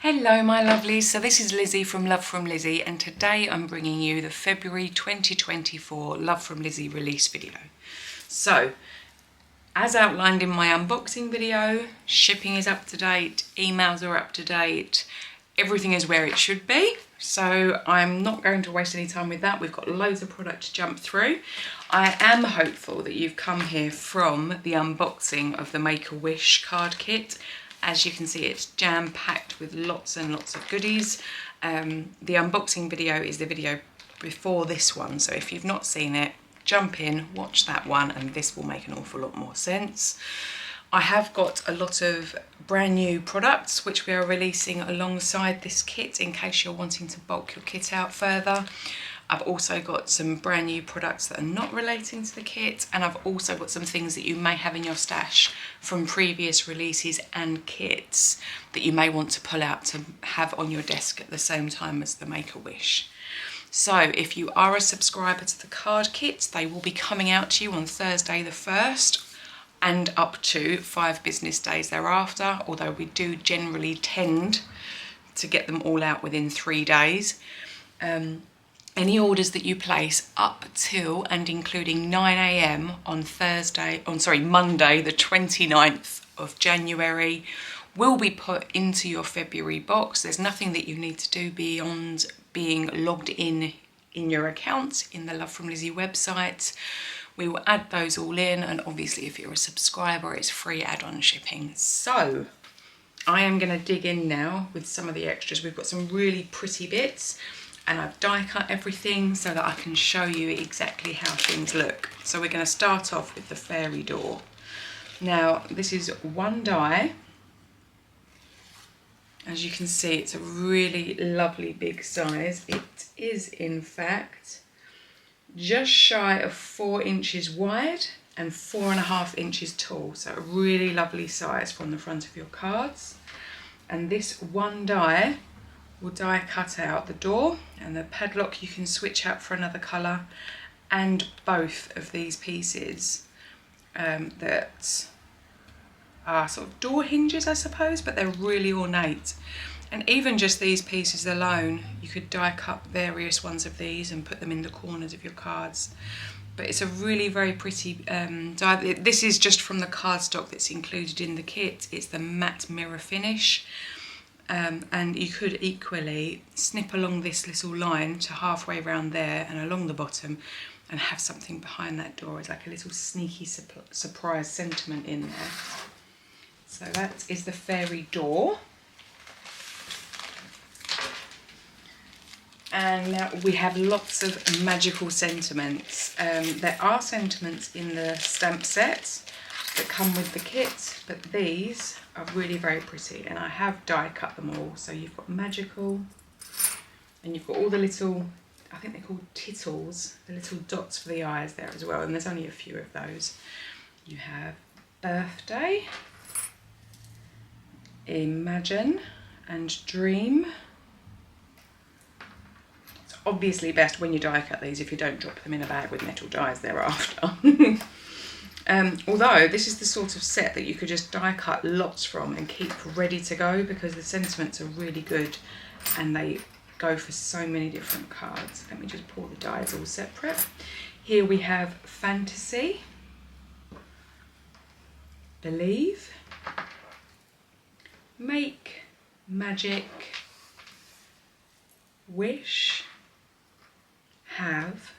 Hello my lovelies, so this is Lizzie from Love from Lizzie, and today I'm bringing you the February 2024 Love from Lizzie release video. So, as outlined in my unboxing video, shipping is up to date, emails are up to date, everything is where it should be. So I'm not going to waste any time with that. We've got loads of product to jump through. I am hopeful that you've come here from the unboxing of the Make-A-Wish card kit. As you can see, it's jam-packed with lots and lots of goodies. The unboxing video is the video before this one, so if you've not seen it, jump in, watch that one, and this will make an awful lot more sense. I have got a lot of brand new products which we are releasing alongside this kit in case you're wanting to bulk your kit out further. I've also got some brand new products that are not relating to the kit, and I've also got some things that you may have in your stash from previous releases and kits that you may want to pull out to have on your desk at the same time as the Make-A-Wish. So if you are a subscriber to the card kit, they will be coming out to you on Thursday the 1st and up to 5 business days thereafter, although we do generally tend to get them all out within 3 days. Any orders that you place up till and including 9 AM on Monday the 29th of January will be put into your February box. There's nothing that you need to do beyond being logged in your account in the Love from Lizzie website. We will add those all in, and obviously if you're a subscriber it's free add-on shipping. So I am going to dig in now with some of the extras. We've got some really pretty bits, and I've die cut everything so that I can show you exactly how things look. So we're going to start off with the fairy door. Now this is one die. As you can see, it's a really lovely big size. It is in fact just shy of 4 inches wide and 4.5 inches tall. So a really lovely size from the front of your cards. And this one die will die cut out the door, and the padlock you can switch out for another colour, and both of these pieces that are sort of door hinges, I suppose, but they're really ornate. And even just these pieces alone, you could die cut various ones of these and put them in the corners of your cards. But it's a really very pretty die. This is just from the cardstock that's included in the kit. It's the matte mirror finish. And you could equally snip along this little line to halfway around there and along the bottom and have something behind that door as like a little sneaky surprise sentiment in there. So that is the fairy door. And now we have lots of magical sentiments. There are sentiments in the stamp set that come with the kit, but these are really very pretty, and I have die cut them all. So you've got magical, and you've got all the little, I think they're called tittles, the little dots for the eyes there as well, and there's only a few of those. You have birthday, imagine, and dream. It's obviously best when you die cut these if you don't drop them in a bag with metal dies thereafter. Although this is the sort of set that you could just die cut lots from and keep ready to go, because the sentiments are really good and they go for so many different cards. Let me just pour the dies all separate. Here we have fantasy, believe, make, magic, wish, have.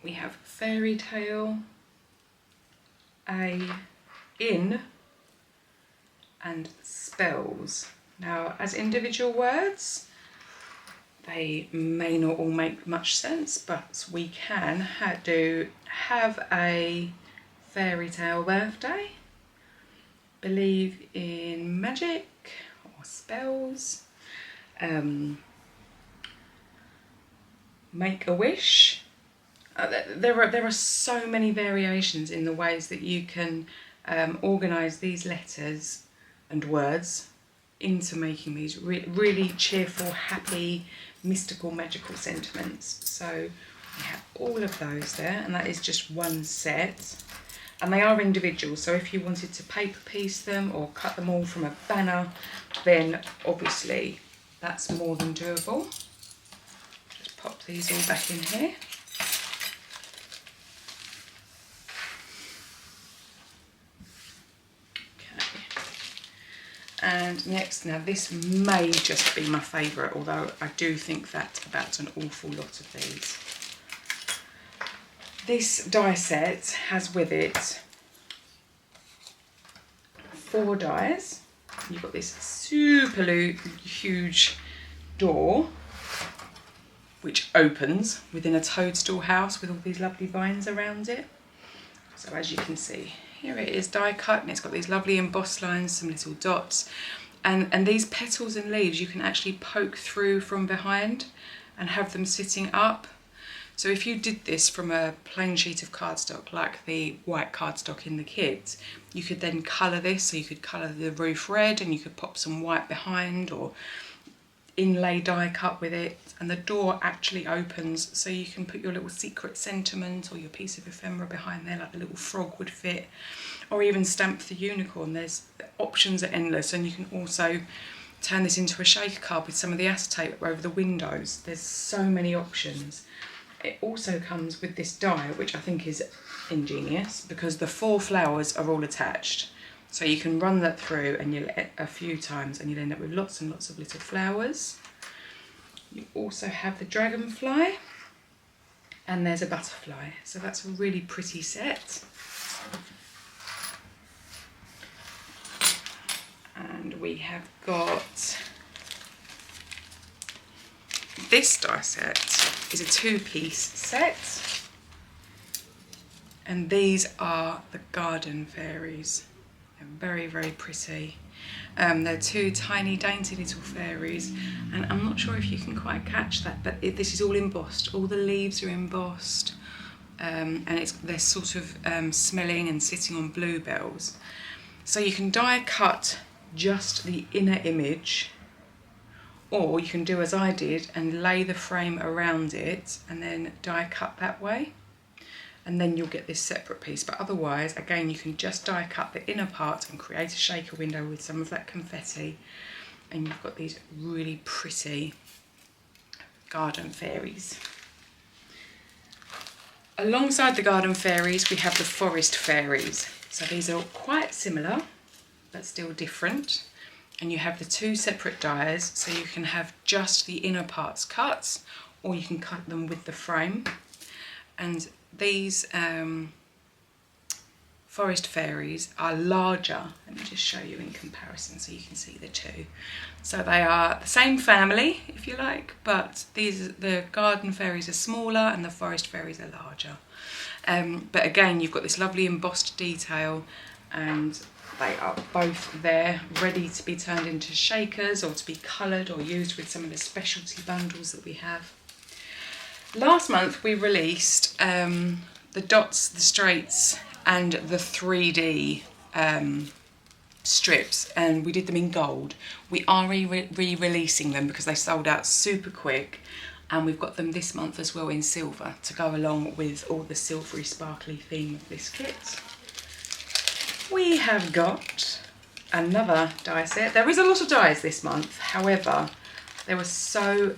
We have fairy tale, in, and spells. Now, as individual words, they may not all make much sense, but we can have a fairy tale birthday, believe in magic or spells, make a wish. There are so many variations in the ways that you can organise these letters and words into making these really cheerful, happy, mystical, magical sentiments. So we have all of those there, and that is just one set. and they are individual, so if you wanted to paper piece them or cut them all from a banner, then obviously that's more than doable. Just pop these all back in here. And next, now this may just be my favourite, although I do think that about an awful lot of these. This die set has with it 4 dies. You've got this super huge door which opens within a toadstool house with all these lovely vines around it. So as you can see, here it is die cut, and it's got these lovely embossed lines, some little dots, and these petals and leaves you can actually poke through from behind and have them sitting up. So if you did this from a plain sheet of cardstock, like the white cardstock in the kits, you could then colour this, so you could colour the roof red and you could pop some white behind, or inlay die cut with it, and the door actually opens so you can put your little secret sentiment or your piece of ephemera behind there, like the little frog would fit, or even stamp the unicorn. There's options are endless, and you can also turn this into a shaker card with some of the acetate over the windows. There's so many options. It also comes with this die, which I think is ingenious, because the 4 flowers are all attached. So you can run that through and you'll a few times and you'll end up with lots and lots of little flowers. You also have the dragonfly, and there's a butterfly. So that's a really pretty set. And we have got this die set is a 2-piece set. And these are the garden fairies. They're very, very pretty. They're 2 tiny, dainty little fairies, and I'm not sure if you can quite catch that, but this is all embossed. All the leaves are embossed, and they're sort of smelling and sitting on bluebells. So you can die cut just the inner image, or you can do as I did and lay the frame around it and then die cut that way, and then you'll get this separate piece. But otherwise, again, you can just die cut the inner part and create a shaker window with some of that confetti, and you've got these really pretty garden fairies. Alongside the garden fairies, we have the forest fairies. So these are quite similar, but still different. And you have the 2 separate dies, so you can have just the inner parts cut, or you can cut them with the frame. And these forest fairies are larger. Let me just show you in comparison so you can see the 2. So they are the same family, if you like, but the garden fairies are smaller and the forest fairies are larger. But again, you've got this lovely embossed detail, and they are both there ready to be turned into shakers or to be coloured or used with some of the specialty bundles that we have. Last month we released the dots, the straights and the 3D strips, and we did them in gold. We are re-releasing them because they sold out super quick, and we've got them this month as well in silver to go along with all the silvery sparkly theme of this kit. We have got another die set. There is a lot of dies this month, however there were so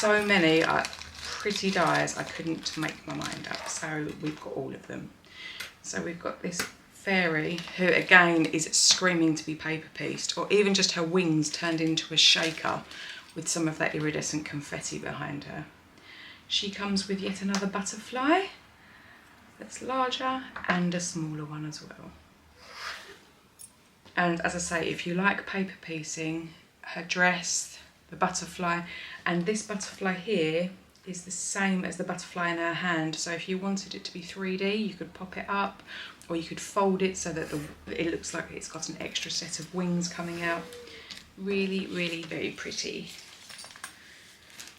many pretty dies I couldn't make my mind up, so we've got all of them. So we've got this fairy who again is screaming to be paper pieced, or even just her wings turned into a shaker with some of that iridescent confetti behind her. She comes with yet another butterfly that's larger and a smaller one as well. And as I say, if you like paper piecing, her dress, the butterfly, and this butterfly here is the same as the butterfly in her hand. So if you wanted it to be 3D, you could pop it up, or you could fold it so that it looks like it's got an extra set of wings coming out. Really, really very pretty.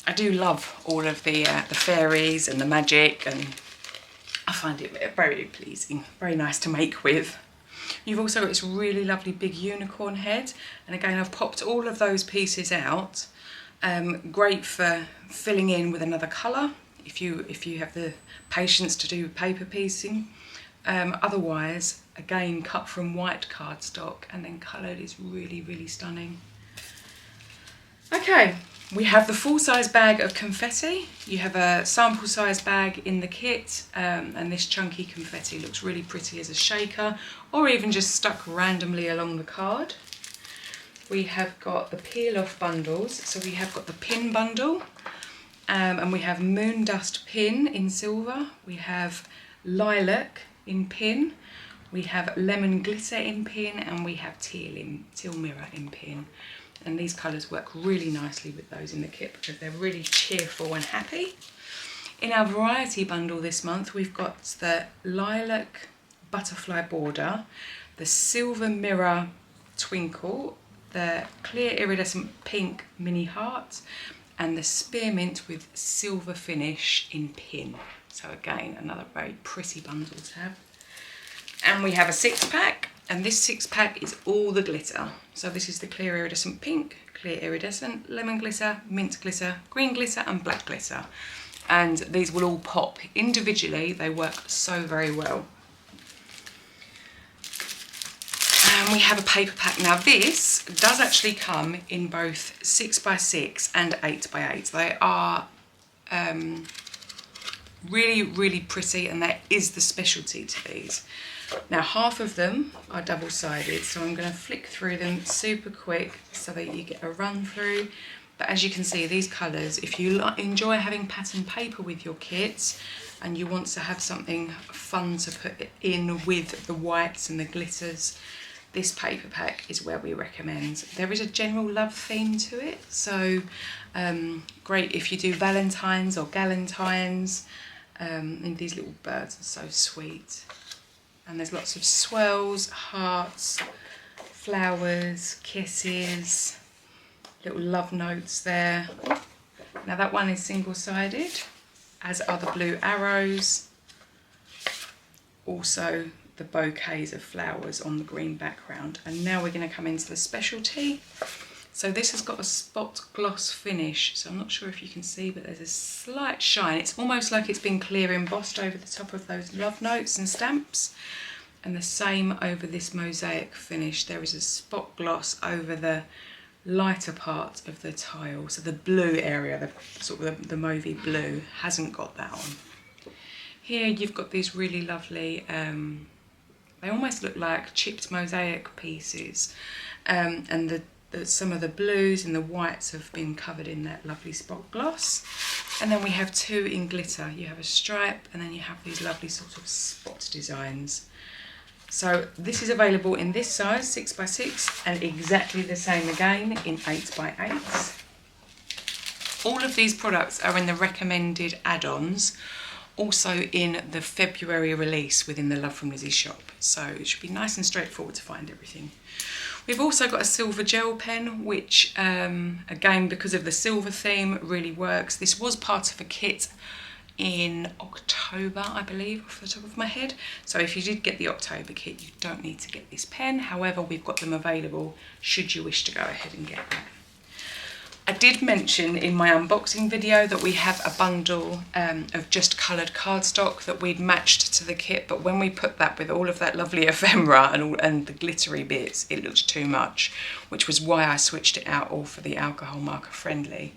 I do love all of the fairies and the magic, and I find it very pleasing, very nice to make with. You've also got this really lovely big unicorn head, and again I've popped all of those pieces out. Great for filling in with another colour if you have the patience to do paper piecing. Otherwise, again, cut from white cardstock and then coloured is really, really stunning. Okay, we have the full-size bag of confetti. You have a sample size bag in the kit, and this chunky confetti looks really pretty as a shaker or even just stuck randomly along the card. We have got the peel-off bundles. So we have got the pin bundle, and we have moon dust pin in silver. We have lilac in pin. We have lemon glitter in pin, and we have teal mirror in pin. And these colours work really nicely with those in the kit because they're really cheerful and happy. In our variety bundle this month, we've got the lilac butterfly border, the silver mirror twinkle, the clear iridescent pink mini heart, and the spearmint with silver finish in pin. So again, another very pretty bundle to have. And we have a 6-pack. And this 6-pack is all the glitter. So this is the clear iridescent pink, clear iridescent, lemon glitter, mint glitter, green glitter and black glitter. And these will all pop individually. They work so very well. And we have a paper pack. Now this does actually come in both 6x6 and 8x8. They are really, really pretty, and that is the specialty to these. Now half of them are double-sided, so I'm going to flick through them super quick so that you get a run through. But as you can see, these colours, if you enjoy having pattern paper with your kits and you want to have something fun to put in with the whites and the glitters, this paper pack is where we recommend. There is a general love theme to it, so great if you do Valentine's or Galentines. And these little birds are so sweet. And there's lots of swirls, hearts, flowers, kisses, little love notes there. Now that one is single-sided, as are the blue arrows. Also the bouquets of flowers on the green background. And now we're going to come into the specialty. So this has got a spot gloss finish, so I'm not sure if you can see, but there's a slight shine. It's almost like it's been clear embossed over the top of those love notes and stamps. And the same over this mosaic finish. There is a spot gloss over the lighter part of the tile. So the blue area, the sort of the mauvey blue, hasn't got that on. Here you've got these really lovely, they almost look like chipped mosaic pieces. And some of the blues and the whites have been covered in that lovely spot gloss. And then we have two in glitter. You have a stripe and then you have these lovely sort of spot designs. So this is available in this size, 6x6, and exactly the same again in 8x8. All of these products are in the recommended add-ons, also in the February release within the Love from Lizi shop. So it should be nice and straightforward to find everything. We've also got a silver gel pen, which again, because of the silver theme, really works. This was part of a kit in October, I believe, off the top of my head. So if you did get the October kit, you don't need to get this pen. However, we've got them available should you wish to go ahead and get that. I did mention in my unboxing video that we have a bundle of just coloured cardstock that we'd matched to the kit, but when we put that with all of that lovely ephemera and the glittery bits, it looked too much, which was why I switched it out all for the alcohol marker friendly.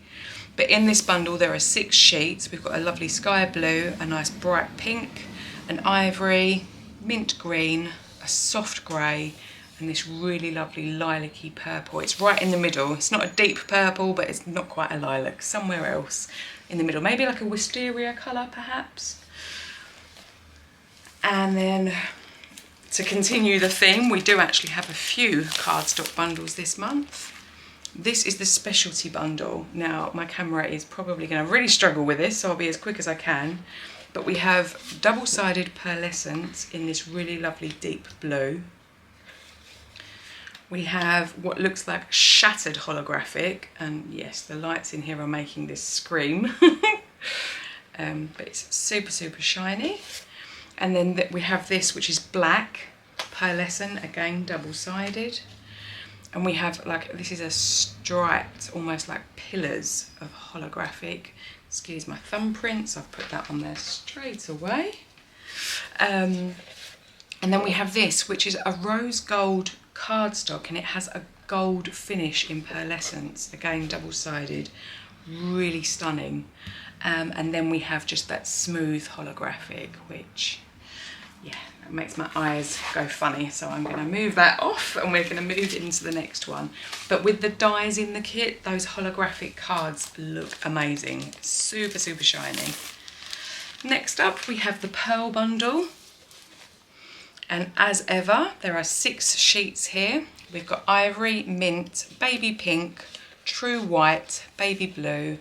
But in this bundle there are 6 sheets. We've got a lovely sky blue, a nice bright pink, an ivory, mint green, a soft grey, and this really lovely lilac-y purple. It's right in the middle. It's not a deep purple, but it's not quite a lilac. Somewhere else in the middle. Maybe like a wisteria colour, perhaps. And then to continue the theme, we do actually have a few cardstock bundles this month. This is the specialty bundle. Now, my camera is probably going to really struggle with this, so I'll be as quick as I can. But we have double-sided pearlescent in this really lovely deep blue. We have what looks like shattered holographic, and yes, the lights in here are making this scream. But it's super, super shiny. And then we have this, which is black pearlescent, again double-sided. And we have this is a striped, almost like pillars of holographic. Excuse my thumbprints, I've put that on there straight away. And then we have this, which is a rose gold cardstock, and it has a gold finish in pearlescence, again double-sided, really stunning. And then we have just that smooth holographic, which, yeah, that makes my eyes go funny. So I'm going to move that off and we're going to move into the next one. But with the dies in the kit, those holographic cards look amazing. Super, super shiny. Next up, we have the Pearl Bundle. And as ever, there are 6 sheets here. We've got Ivory, Mint, Baby Pink, True White, Baby Blue,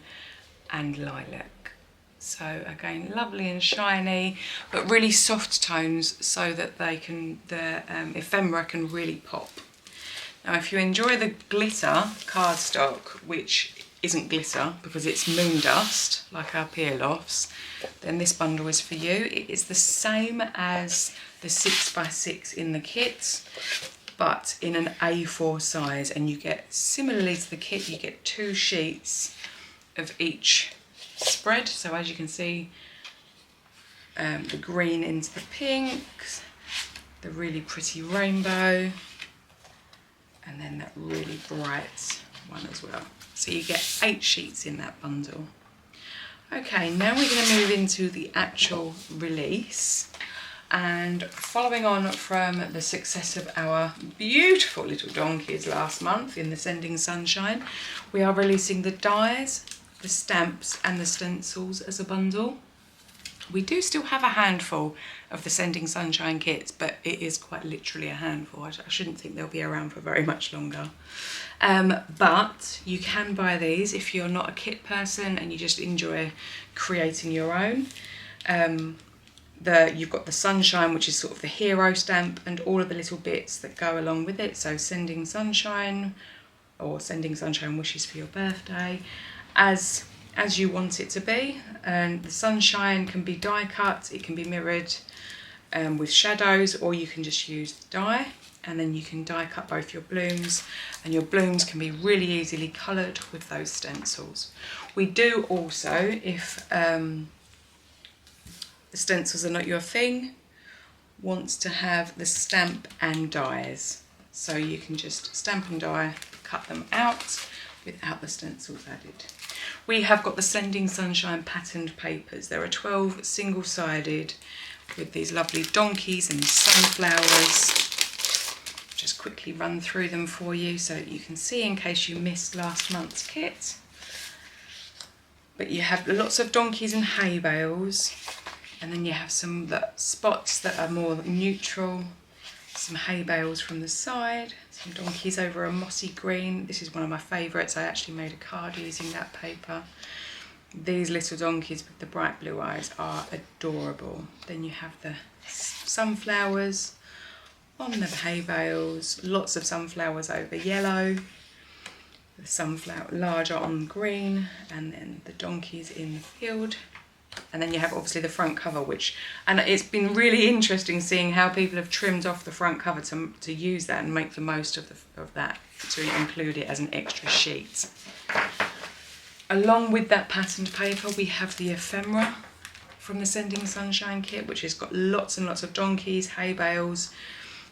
and Lilac. So again, lovely and shiny, but really soft tones so that they can, the ephemera can really pop. Now, if you enjoy the glitter cardstock, which isn't glitter because it's moon dust, like our peel-offs, then this bundle is for you. It is the same as the 6x6 in the kit, but in an A4 size, and you get, similarly to the kit, you get 2 sheets of each spread. So as you can see, the green into the pinks, the really pretty rainbow, and then that really bright one as well. So you get 8 sheets in that bundle. Okay, now we're going to move into the actual release. And following on from the success of our beautiful little donkeys last month in the Sending Sunshine, we are releasing the dies, the stamps and the stencils as a bundle. We do still have a handful of the Sending Sunshine kits, but it is quite literally a handful. I shouldn't think they'll be around for very much longer. But you can buy these if you're not a kit person and you just enjoy creating your own. You've got the Sunshine, which is sort of the hero stamp, and all of the little bits that go along with it. So Sending Sunshine, or Sending Sunshine wishes for your birthday, as you want it to be. And the Sunshine can be die cut, it can be mirrored with shadows, or you can just use the die, and then you can die cut both your blooms, and your blooms can be really easily coloured with those stencils. We do also, if the stencils are not your thing, wants to have the stamp and dies. So you can just stamp and die, cut them out without the stencils added. We have got the Sending Sunshine patterned papers. There are 12 single-sided with these lovely donkeys and sunflowers. Just quickly run through them for you so that you can see in case you missed last month's kit. But you have lots of donkeys and hay bales. And then you have some spots that are more neutral, some hay bales from the side, some donkeys over a mossy green. This is one of my favourites. I actually made a card using that paper. These little donkeys with the bright blue eyes are adorable. Then you have the sunflowers on the hay bales, lots of sunflowers over yellow, the sunflower larger on green, and then the donkeys in the field. And then you have obviously the front cover, and it's been really interesting seeing how people have trimmed off the front cover to use that and make the most of that, to include it as an extra sheet. Along with that patterned paper, we have the ephemera from the Sending Sunshine kit, which has got lots and lots of donkeys, hay bales,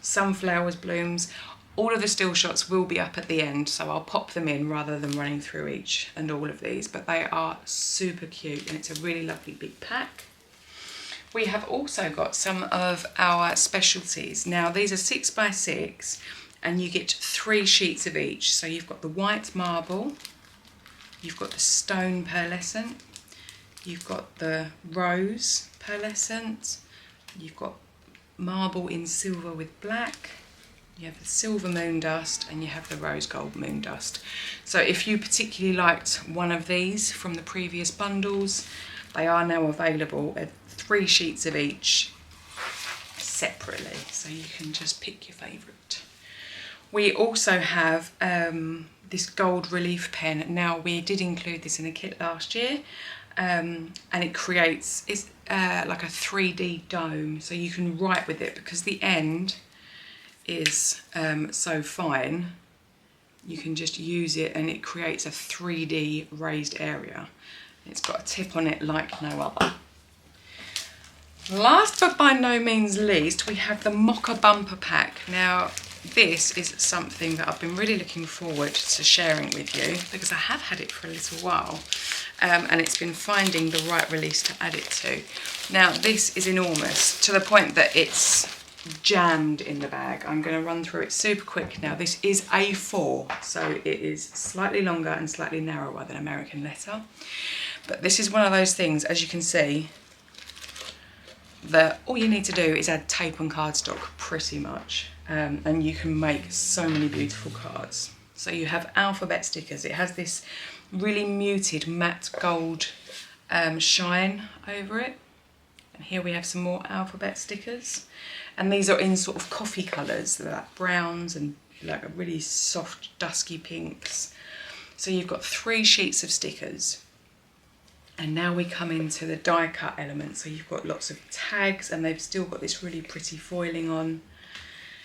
sunflowers, blooms. All of the still shots will be up at the end, so I'll pop them in rather than running through each and all of these, but they are super cute and it's a really lovely big pack. We have also got some of our specialties. Now these are 6x6 and you get 3 sheets of each. So you've got the white marble, you've got the stone pearlescent, you've got the rose pearlescent, you've got marble in silver with black, you have the silver moon dust, and you have the rose gold moon dust. So if you particularly liked one of these from the previous bundles, they are now available at 3 sheets of each separately, so you can just pick your favourite. We also have this gold relief pen. Now we did include this in a kit last year, and it creates, it's like a 3D dome, so you can write with it because the end is so fine. You can just use it and it creates a 3D raised area. It's got a tip on it like no other. Last but by no means least, we have the Mocka bumper pack. Now, this is something that I've been really looking forward to sharing with you because I have had it for a little while and it's been finding the right release to add it to. Now, this is enormous to the point that it's jammed in the bag. I'm going to run through it super quick now. This is A4, so it is slightly longer and slightly narrower than American letter. But this is one of those things, as you can see, that all you need to do is add tape and cardstock pretty much, and you can make so many beautiful cards. So you have alphabet stickers. It has this really muted matte gold shine over it. And here we have some more alphabet stickers. And these are in sort of coffee colours. They're like browns and like really soft dusky pinks. So you've got 3 sheets of stickers. And now we come into the die cut element. So you've got lots of tags and they've still got this really pretty foiling on.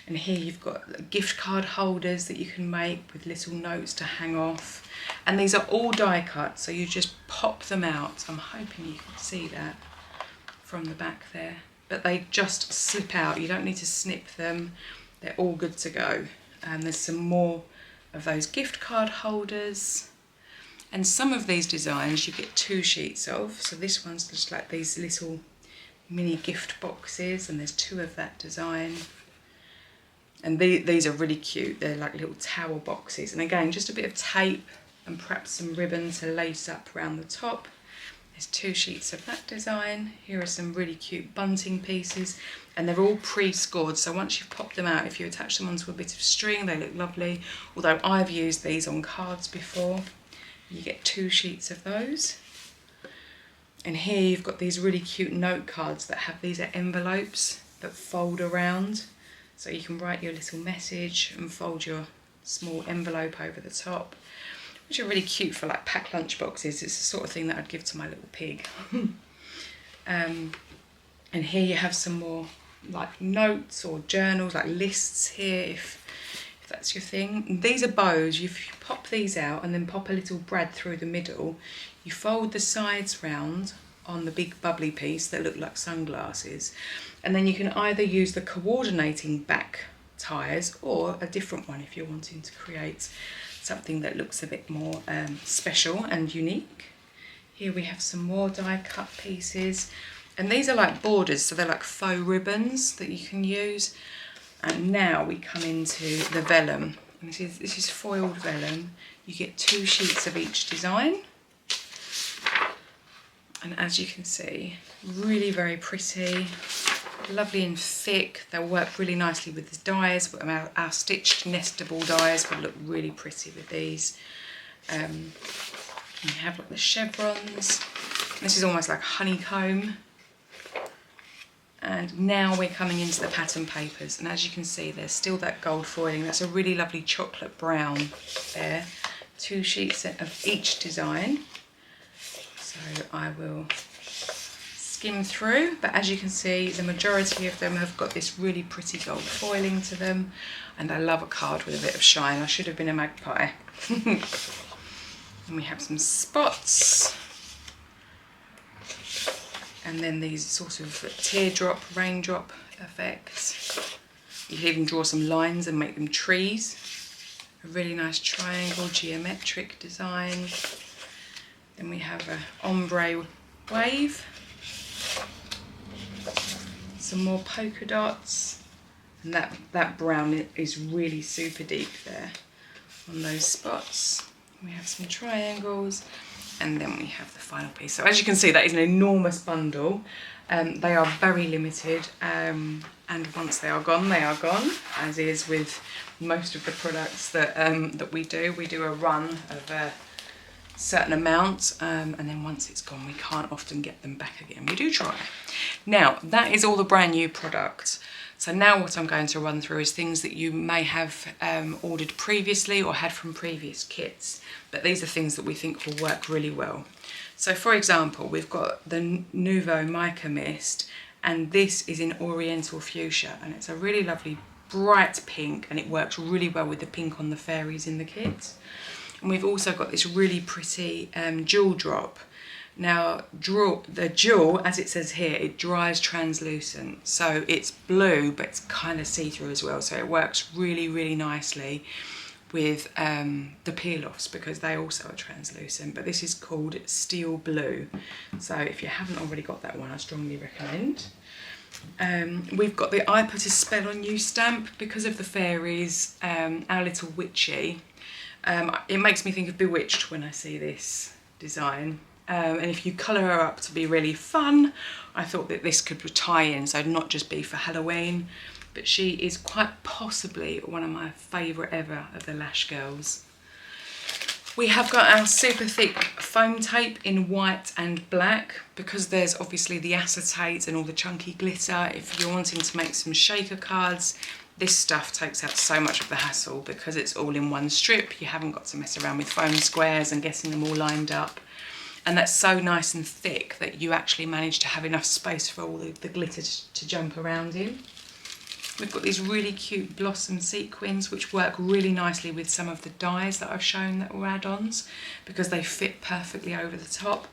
And here you've got gift card holders that you can make with little notes to hang off. And these are all die cut, so you just pop them out. I'm hoping you can see that from the back there. But they just slip out. You don't need to snip them. They're all good to go. And there's some more of those gift card holders. And some of these designs you get 2 sheets of. So this one's just like these little mini gift boxes, and there's 2 of that design. And these are really cute. They're like little towel boxes. And again, just a bit of tape and perhaps some ribbon to lace up around the top. There's 2 sheets of that design. Here are some really cute bunting pieces, and they're all pre-scored. So once you've popped them out, if you attach them onto a bit of string, they look lovely. Although I've used these on cards before. You get 2 sheets of those. And here you've got these really cute note cards that have these envelopes that fold around. So you can write your little message and fold your small envelope over the top, which are really cute for like packed lunch boxes. It's the sort of thing that I'd give to my little pig. And here you have some more like notes or journals, like lists here, if that's your thing. And these are bows. You pop these out and then pop a little brad through the middle. You fold the sides round on the big bubbly piece that look like sunglasses, and then you can either use the coordinating back ties or a different one if you're wanting to create something that looks a bit more special and unique. Here we have some more die cut pieces, and these are like borders, so they're like faux ribbons that you can use. And now we come into the vellum, and this is foiled vellum. You get 2 sheets of each design. And as you can see, really very pretty, lovely and thick. They'll work really nicely with the dies. Our stitched nestable dies would look really pretty with these. You have like the chevrons. This is almost like honeycomb. And now we're coming into the pattern papers. And as you can see, there's still that gold foiling. That's a really lovely chocolate brown there. 2 sheets of each design. So I will skim through, but as you can see, the majority of them have got this really pretty gold foiling to them, and I love a card with a bit of shine. I should have been a magpie. And we have some spots, and then these sort of teardrop, raindrop effects. You can even draw some lines and make them trees. A really nice triangle, geometric design. Then we have a ombre wave, some more polka dots, and that brown is really super deep there on those spots. We have some triangles, and then we have the final piece. So as you can see, that is an enormous bundle. They are very limited, and once they are gone, as is with most of the products that we do. We do a run of certain amounts, and then once it's gone, we can't often get them back again. We do try. Now, that is all the brand new products. So now what I'm going to run through is things that you may have ordered previously or had from previous kits, but these are things that we think will work really well. So for example, we've got the Nouveau Mica Mist, and this is in Oriental Fuchsia, and it's a really lovely bright pink, and it works really well with the pink on the fairies in the kit. And we've also got this really pretty jewel drop, Now, the jewel, as it says here, it dries translucent. So it's blue, but it's kind of see-through as well. So it works really, really nicely with the peel-offs because they also are translucent. But this is called Steel Blue. So if you haven't already got that one, I strongly recommend. We've got the I Put a Spell on You stamp because of the fairies, our little witchy. It makes me think of Bewitched when I see this design. And if you colour her up to be really fun, I thought that this could tie in, so not just be for Halloween, but she is quite possibly one of my favourite ever of the Lash Girls. We have got our super thick foam tape in white and black because there's obviously the acetate and all the chunky glitter. If you're wanting to make some shaker cards, this stuff takes out so much of the hassle because it's all in one strip. You haven't got to mess around with foam squares and getting them all lined up. And that's so nice and thick that you actually manage to have enough space for all the glitter to jump around in. We've got these really cute blossom sequins which work really nicely with some of the dies that I've shown that were add-ons because they fit perfectly over the top.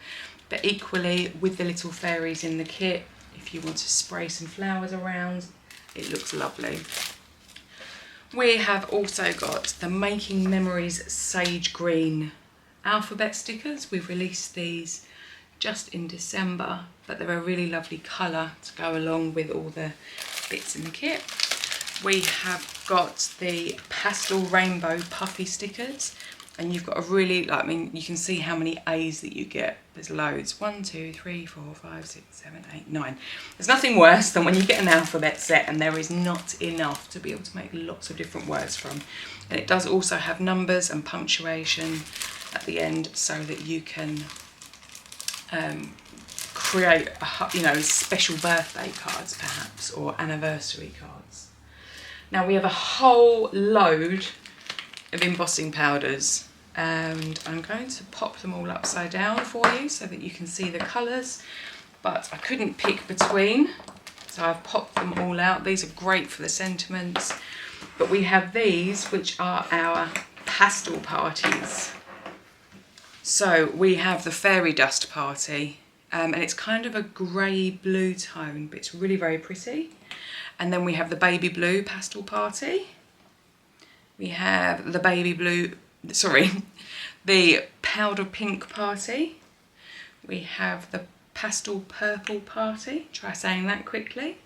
But equally with the little fairies in the kit, if you want to spray some flowers around, it looks lovely. We have also got the Making Memories Sage Green alphabet stickers. We've released these just in December, but they're a really lovely colour to go along with all the bits in the kit. We have got the pastel rainbow puffy stickers, and you've got a really, I mean, you can see how many A's that you get. There's loads. 1, 2, 3, 4, 5, 6, 7, 8, 9. There's nothing worse than when you get an alphabet set and there is not enough to be able to make lots of different words from. And it does also have numbers and punctuation at the end so that you can create special birthday cards perhaps, or anniversary cards. Now we have a whole load of embossing powders and I'm going to pop them all upside down for you so that you can see the colours, but I couldn't pick between, so I've popped them all out. These are great for the sentiments, but we have these which are our pastel parties. So we have the Fairy Dust Party, and it's kind of a grey blue tone, but it's really very pretty. And then we have the Baby Blue Pastel Party. We have the the Powder Pink Party. We have the Pastel Purple Party, try saying that quickly.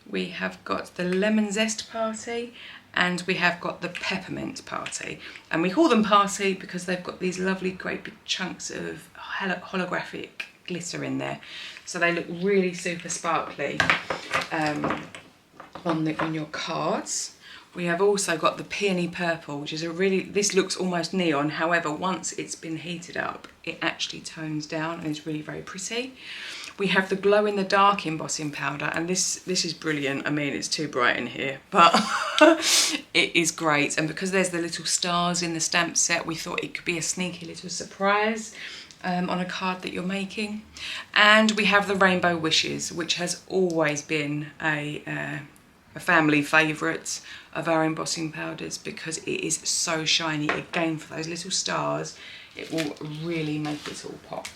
We have got the Lemon Zest Party, and we have got the Peppermint Party. And we call them party because they've got these lovely great big chunks of holographic glitter in there. So they look really super sparkly on your cards. We have also got the Peony Purple, which is this looks almost neon. However, once it's been heated up, it actually tones down and is really very pretty. We have the Glow in the Dark embossing powder, and this is brilliant. I mean, it's too bright in here, but it is great. And because there's the little stars in the stamp set, we thought it could be a sneaky little surprise on a card that you're making. And we have the Rainbow Wishes, which has always been a family favourite of our embossing powders because it is so shiny. Again, for those little stars, it will really make it all pop.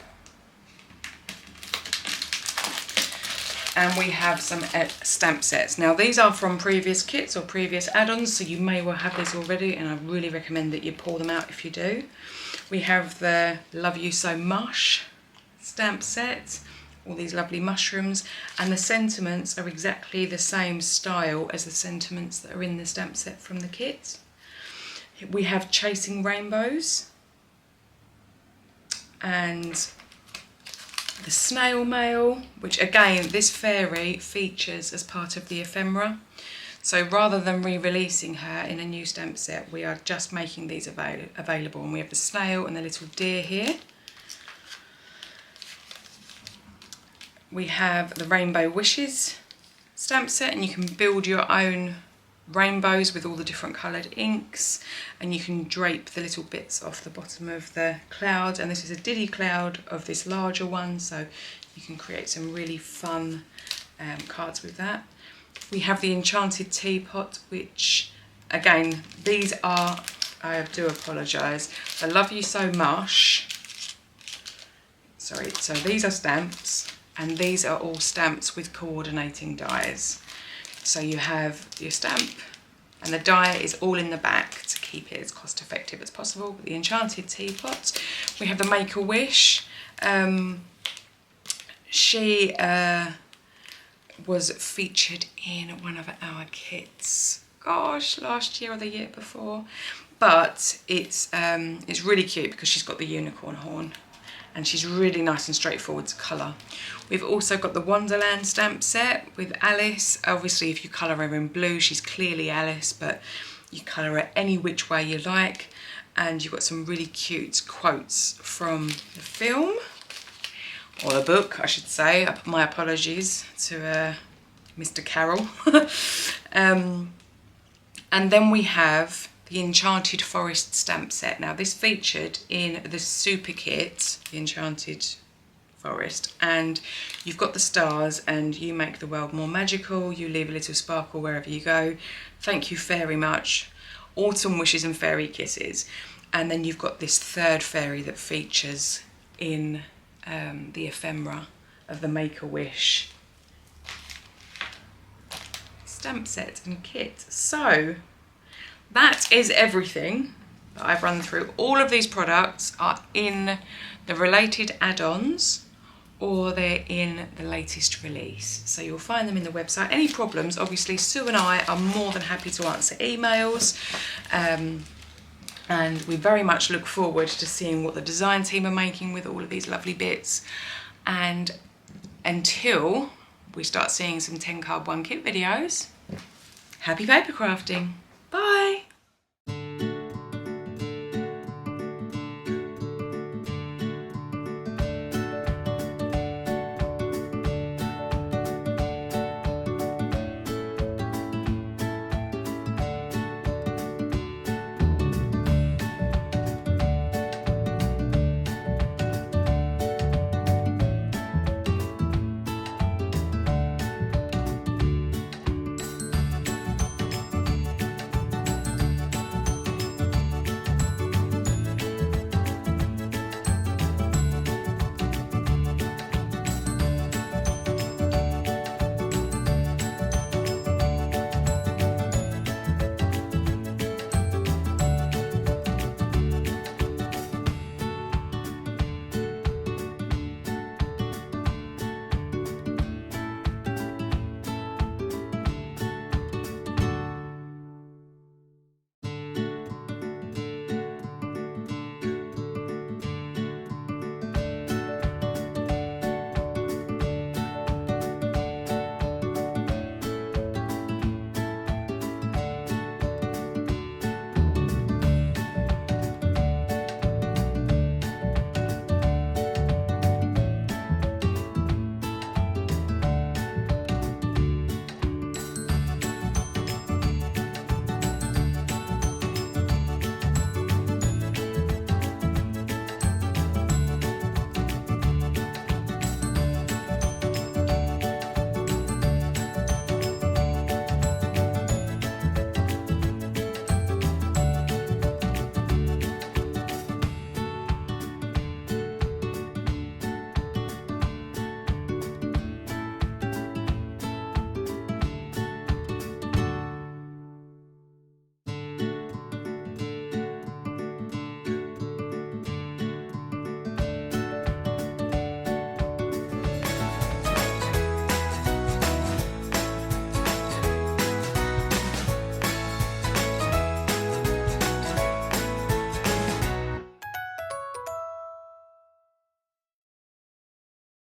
And we have some stamp sets. Now these are from previous kits or previous add-ons, so you may well have this already, and I really recommend that you pull them out if you do. We have the Love You So Mush stamp set, all these lovely mushrooms, and the sentiments are exactly the same style as the sentiments that are in the stamp set from the kit. We have Chasing Rainbows and the Snail Mail, which again, this fairy features as part of the ephemera. So rather than re-releasing her in a new stamp set, we are just making these available. And we have the snail and the little deer here. We have the Rainbow Wishes stamp set, and you can build your own rainbows with all the different coloured inks, and you can drape the little bits off the bottom of the cloud. And this is a diddy cloud of this larger one, so you can create some really fun cards with that. We have the Enchanted Teapot, which again, these are, I do apologise, the Love You So Mush sorry, so these are stamps, and these are all stamps with coordinating dies. So you have your stamp, and the die is all in the back to keep it as cost effective as possible. The enchanted teapot. We have the Make-A-Wish. She was featured in one of our kits, gosh, last year or the year before. But it's really cute because she's got the unicorn horn, and she's really nice and straightforward to colour. We've also got the Wonderland stamp set with Alice. Obviously, if you colour her in blue, she's clearly Alice, but you colour her any which way you like. And you've got some really cute quotes from the film, or the book, I should say. My apologies to Mr. Carroll. And then we have the Enchanted Forest stamp set. Now, this featured in the super kit, the Enchanted Forest, and you've got the stars, and you make the world more magical, you leave a little sparkle wherever you go, thank you very much, autumn wishes and fairy kisses. And then you've got this third fairy that features in the ephemera of the Make-A-Wish stamp set and kit. So that is everything that I've run through. All of these products are in the related add-ons, or they're in the latest release. So you'll find them in the website. Any problems, obviously, Sue and I are more than happy to answer emails. And we very much look forward to seeing what the design team are making with all of these lovely bits. And until we start seeing some 10 card 1 kit videos, happy paper crafting. Bye.